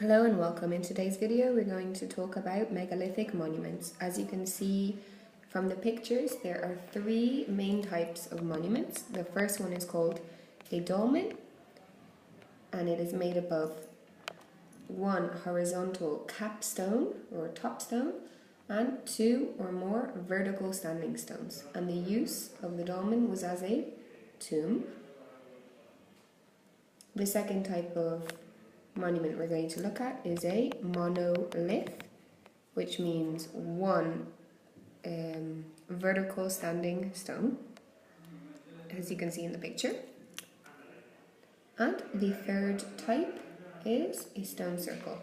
Hello and welcome. In today's video we're going to talk about megalithic monuments. As you can see from the pictures, there are three main types of monuments. The first one is called a dolmen, and it is made up of one horizontal capstone or topstone and two or more vertical standing stones. And the use of the dolmen was as a tomb. The second type of monument we're going to look at is a monolith, which means one vertical standing stone, as you can see in the picture. And the third type is a stone circle.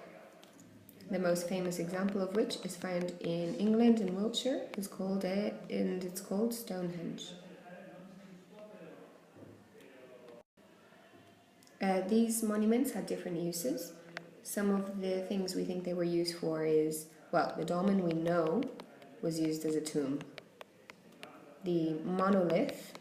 The most famous example of which is found in England in Wiltshire, it's called Stonehenge. These monuments had different uses. Some of the things we think they were used for is, well, the dolmen we know was used as a tomb. The monolith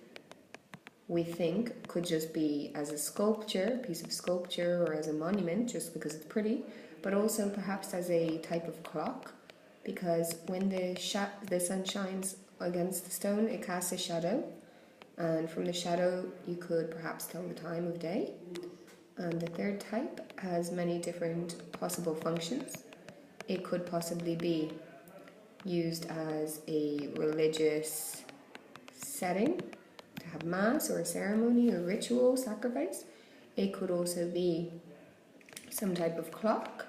we think could just be as a sculpture, piece of sculpture, or as a monument just because it's pretty, but also perhaps as a type of clock, because when the sun shines against the stone, it casts a shadow, and from the shadow you could perhaps tell the time of day. And the third type has many different possible functions. It could possibly be used as a religious setting, to have mass or a ceremony or ritual sacrifice. It could also be some type of clock.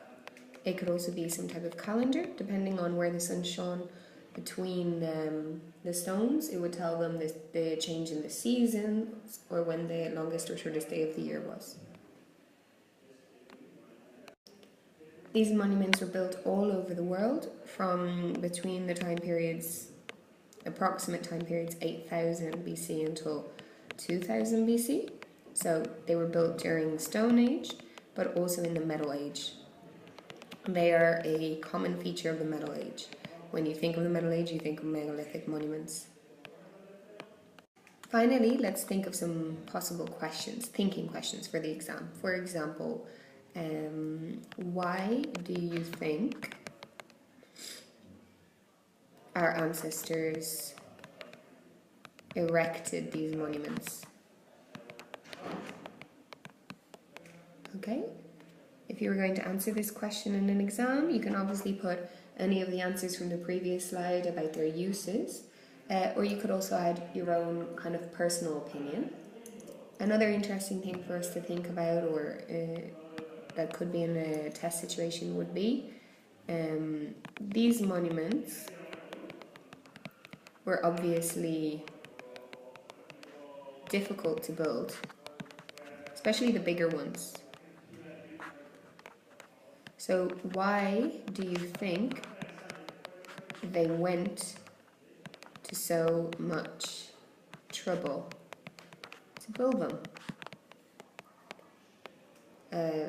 It could also be some type of calendar, depending on where the sun shone between the stones. It would tell them the change in the seasons or when the longest or shortest day of the year was. These monuments were built all over the world from between the approximate time periods 8000 BC until 2000 BC. So they were built during the Stone Age, but also in the Metal Age. They are a common feature of the Metal Age. When you think of the Metal Age, you think of megalithic monuments. Finally, let's think of some possible questions, thinking questions for the exam. For example, why do you think our ancestors erected these monuments? Okay, if you were going to answer this question in an exam, you can obviously put any of the answers from the previous slide about their uses, or you could also add your own kind of personal opinion. Another interesting thing for us to think about, or that could be in a test situation, would be these monuments were obviously difficult to build, especially the bigger ones. So why do you think they went to so much trouble to build them?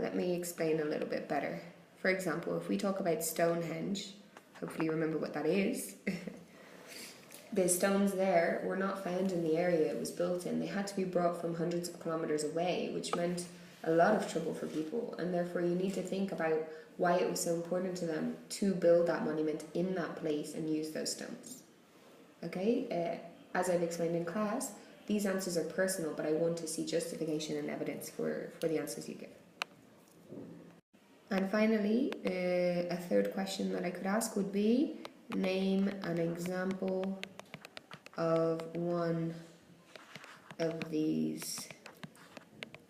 Let me explain a little bit better. For example, if we talk about Stonehenge, hopefully you remember what that is. The stones there were not found in the area it was built in. They had to be brought from hundreds of kilometers away, which meant a lot of trouble for people, and therefore you need to think about why it was so important to them to build that monument in that place and use those stones. Okay, as I've explained in class, these answers are personal, but I want to see justification and evidence for the answers you give. And finally, a third question that I could ask would be, name an example of one of these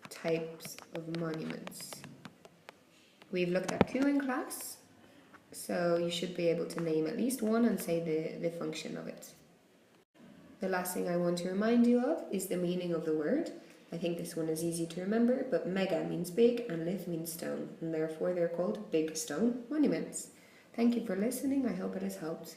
types of monuments. We've looked at two in class, so you should be able to name at least one and say the function of it. The last thing I want to remind you of is the meaning of the word. I think this one is easy to remember, but mega means big and lith means stone, and therefore they're called big stone monuments. Thank you for listening. I hope it has helped.